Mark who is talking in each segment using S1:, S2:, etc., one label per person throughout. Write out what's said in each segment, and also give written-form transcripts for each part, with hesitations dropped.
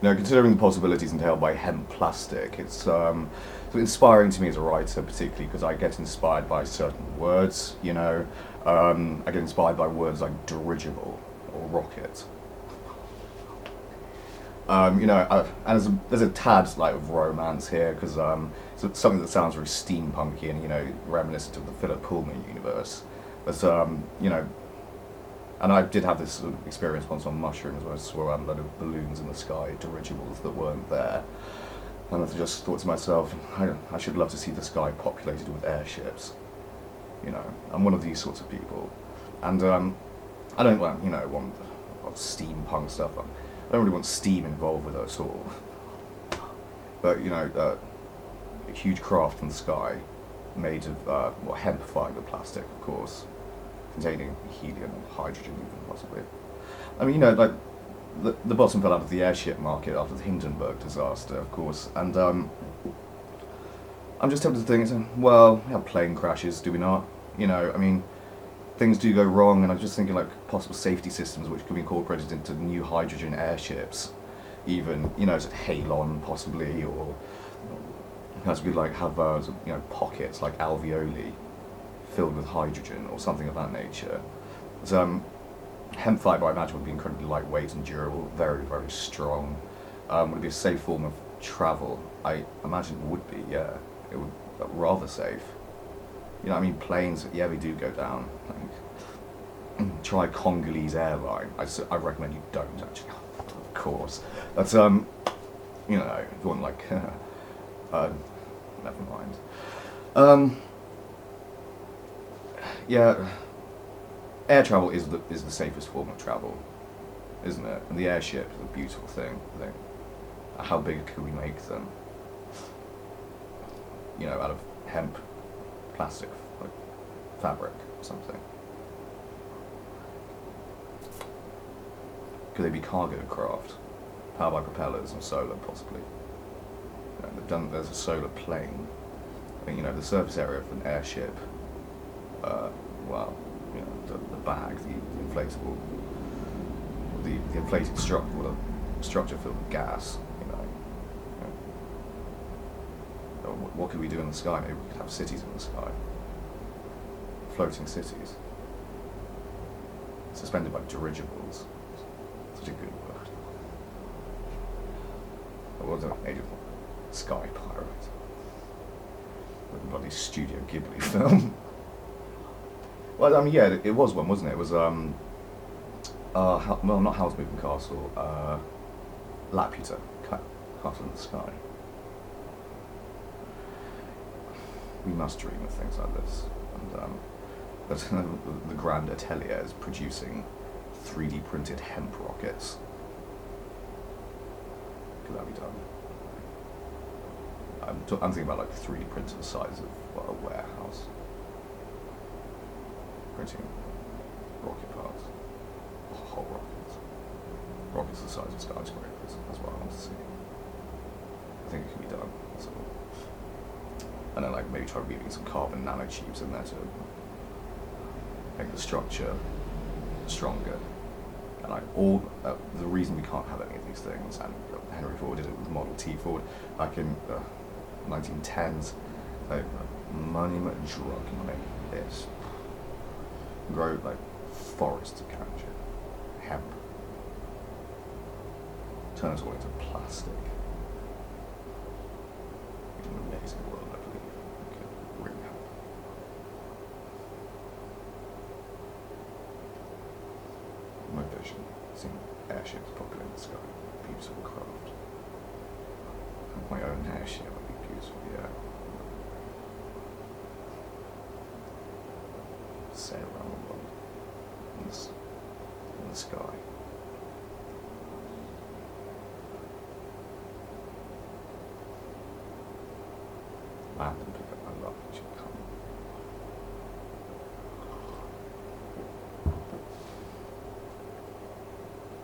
S1: considering the possibilities entailed by hemp plastic, it's sort of inspiring to me as a writer, particularly because I get inspired by certain words. I get inspired by words like dirigible or rocket. And there's a tad like of romance here because it's something that sounds very steampunky and reminiscent of the Philip Pullman universe. But and I did have this sort of experience once on mushrooms where I saw a load of balloons in the sky, dirigibles that weren't there, and I just thought to myself, I should love to see the sky populated with airships. I'm one of these sorts of people, and I don't want steampunk stuff. I don't really want steam involved with it at all. But a huge craft in the sky, made of hemp fiber plastic, of course, containing helium and hydrogen, even possibly. I mean, like the bottom fell out of the airship market after the Hindenburg disaster, of course, and I'm just tempted to think, well, we have plane crashes, do we not? I mean, things do go wrong, and I'm just thinking like possible safety systems which could be incorporated into new hydrogen airships, even to Halon possibly, or as we like have pockets like alveoli filled with hydrogen or something of that nature. So, hemp fibre, I imagine, would be incredibly lightweight and durable, very, very strong. Would it be a safe form of travel? I imagine it would be, yeah. It would be rather safe. Planes, yeah, they do go down. Try Congolese airline. I recommend you don't, actually. Of course. But, if you want, like, never mind. Yeah, air travel is the safest form of travel, isn't it? And the airship is a beautiful thing. How big could we make them? Out of hemp, plastic, like fabric, or something. Could they be cargo craft, powered by propellers and solar, possibly? There's a solar plane. The surface area of an airship. The bag, the inflatable, the inflated structure, structure filled with gas. What could we do in the sky? Maybe we could have cities in the sky, floating cities, suspended by dirigibles. Such a good word. I was an agent Sky Pirate. With a bloody Studio Ghibli film. Well, yeah, it was one, wasn't it? It was, not Howl's Moving Castle, Laputa, Castle in the Sky. We must dream of things like this. And, but the Grand Atelier is producing 3D printed hemp rockets. Could that be done? I'm thinking about like 3D printed the size of a warehouse. Printing rocket parts, whole rockets. Rockets the size of skyscrapers, that's what I want to see. I think it can be done. So, and then like maybe try weaving some carbon nanotubes in there to make the structure stronger. And like the reason we can't have any of these things, and Henry Ford did it with Model T Ford back in 1910s, like money, drug money, this. Grow like forests of capture, hemp, turn us all into plastic. It's an amazing world, I believe. We could really help. My vision, seeing airships populating the sky, beautiful craft. Have my own airship would be beautiful, yeah. Sail around the world in the sky. Land and pick up my love which will come.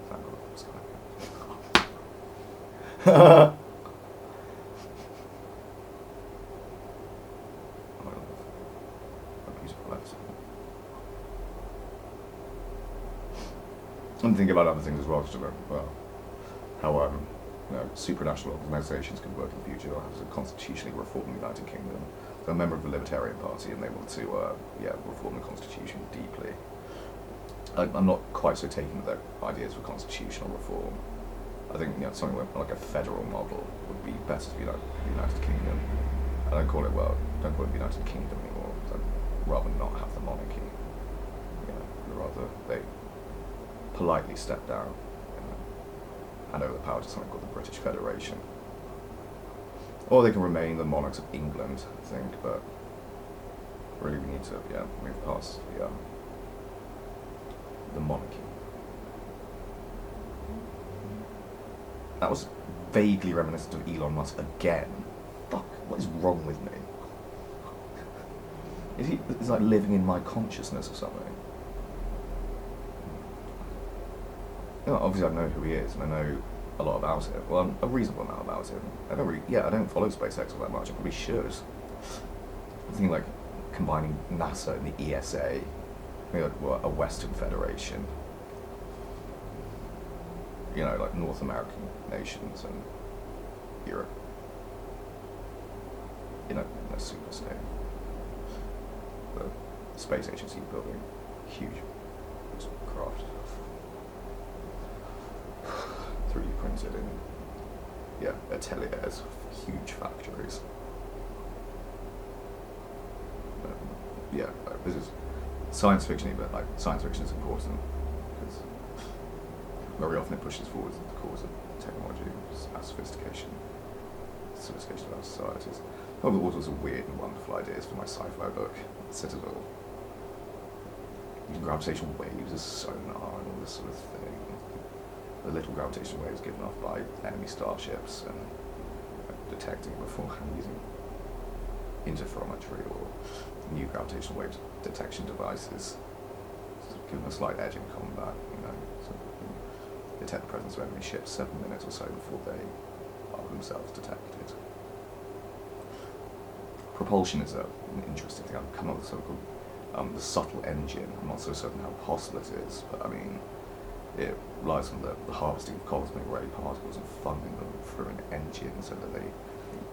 S1: Thank God for the sky. I'm thinking about other things as well, just about how supranational organisations could work in the future as a constitutionally reformed United Kingdom. They're a member of the Libertarian Party and they want to reform the constitution deeply. I'm not quite so taken with their ideas for constitutional reform. I think something like a federal model would be better for the United Kingdom. I don't call it the United Kingdom anymore. I'd rather not have the monarchy. I'd rather they politely step down and hand over the power to something called the British Federation. Or they can remain the monarchs of England, I think, but really we need to move past the monarchy. That was vaguely reminiscent of Elon Musk again. Fuck, what is wrong with me? Is he like living in my consciousness or something? Obviously I know who he is and I know a lot about it. Well, a reasonable amount about him. I don't follow SpaceX all that much. I probably should. I'm thinking like combining NASA and the ESA, maybe like a Western Federation. Like North American nations and Europe. In a super state. The space agency building huge craft. 3D printed in ateliers, huge factories. This is science fiction, but like science fiction is important because very often it pushes forward the cause of technology, our sophistication of our societies. I've got all sorts of weird and wonderful ideas for my sci-fi book, Citadel. Using gravitational waves as sonar and all this sort of thing. The little gravitational waves given off by enemy starships and detecting beforehand using interferometry or new gravitational wave detection devices, give them a slight edge in combat, so detect the presence of enemy ships 7 minutes or so before they are themselves detected. Propulsion is an interesting thing. I've come up with something called the subtle engine. I'm not so certain how possible it is, but I mean, it relies on the harvesting of cosmic ray particles and funneling them through an engine so that they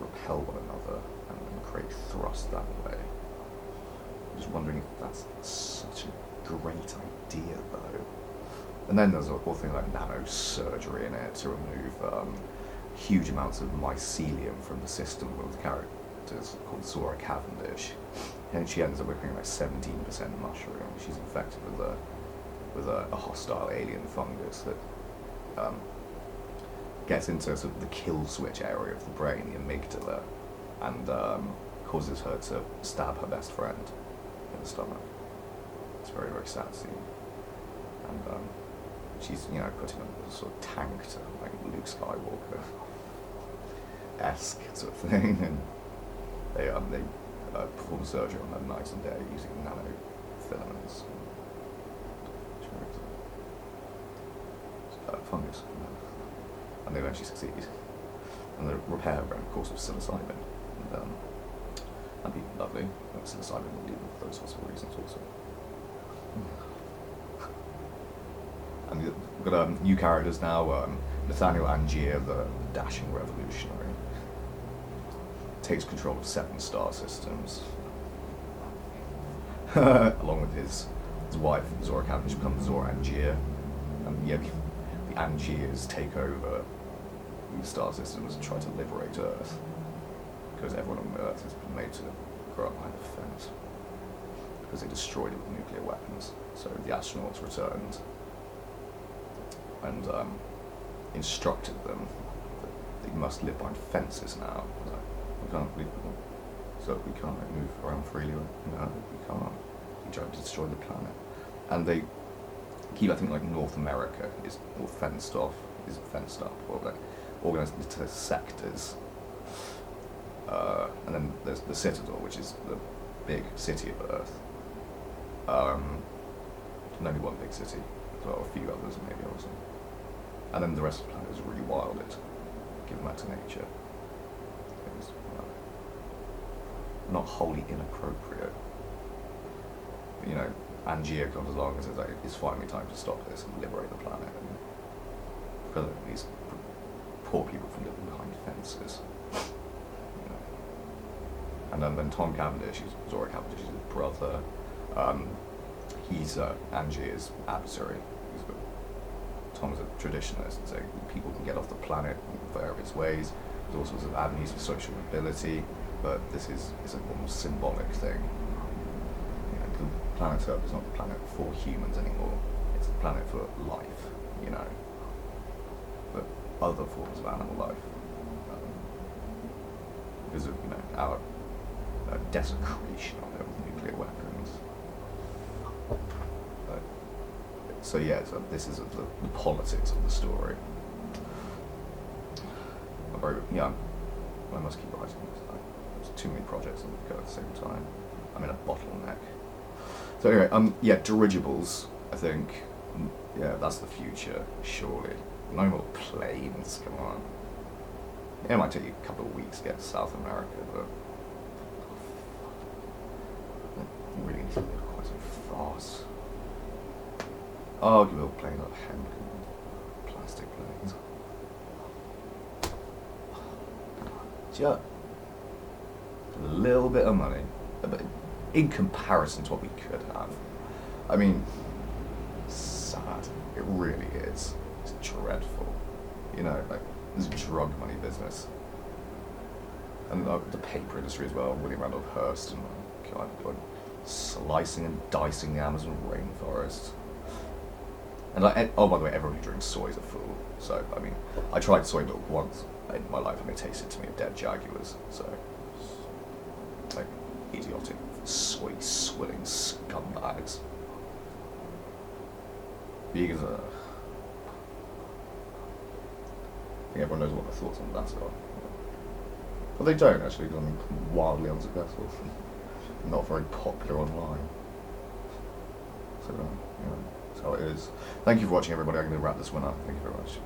S1: repel one another and create thrust that way. I'm just wondering if that's such a great idea, though. And then there's a whole thing like nanosurgery in it to remove huge amounts of mycelium from the system of the characters called Zora Cavendish. And she ends up becoming like 17% mushroom. She's infected with a hostile alien fungus that gets into sort of the kill switch area of the brain, the amygdala, and causes her to stab her best friend in the stomach. It's a very, very sad scene. And she's, put in a sort of tank to like Luke Skywalker-esque sort of thing, and they perform surgery on her night and day using nanofilaments. Fungus, and they eventually succeed. And the repair ran a course of psilocybin, and that'd be lovely. Psilocybin will deal with those sorts of reasons also. And we've got new characters now. Nathaniel Angier, the dashing revolutionary, takes control of 7 star systems, along with his wife Zora Cavendish becomes Zora Angier, and the Angiers take over these star systems and try to liberate Earth, because everyone on Earth has been made to grow up behind a fence, because they destroyed it with nuclear weapons. So the astronauts returned and instructed them that they must live behind fences now. We can't move around freely. We can't. We try to destroy the planet, and they keep, I think, like North America is all fenced up, or like organised into sectors. And then there's the Citadel, which is the big city of Earth. And only one big city, well, a few others maybe also. And then the rest of the planet is really wild. It's given back to nature. It's not wholly inappropriate. But, Angier comes along and says, like, it's finally time to stop this and liberate the planet. And these poor people from chances. You know. And then Tom Cavendish, Zora Cavendish, is his brother. He's Angier's adversary. Tom is a traditionalist, so people can get off the planet in various ways. There's all sorts of avenues for social mobility, but this is a more symbolic thing. You know, the planet Earth is not the planet for humans anymore. It's the planet for life, you know, but other forms of animal life. Because of, you know, our desecration of it with nuclear weapons. So yeah, so this is the politics of the story. I'm very, yeah, I must keep writing this. There's too many projects that go at the same time. I'm in a bottleneck. So anyway, yeah, dirigibles, I think, yeah, that's the future, surely. No more planes, come on. Yeah, it might take you a couple of weeks to get to South America, but you really need to live quite so fast. Oh, give little planes like hemp and plastic planes. Just a little bit of money, but in comparison to what we could have. I mean, sad. It really is. It's dreadful. You know, like, this drug money business. And the paper industry as well, William Randolph Hearst, and God, slicing and dicing the Amazon rainforest. And like, oh, by the way, everybody who drinks soy is a fool. So, I mean, I tried soy milk once in my life and it tasted to me of dead jaguars. So, like, idiotic, soy swilling scumbags. Vegans are... I think everyone knows what their thoughts on that are. But they don't, actually, because I'm wildly unsuccessful. Not very popular online. So, you know. That's how it is. Thank you for watching, everybody. I'm going to wrap this one up. Thank you very much.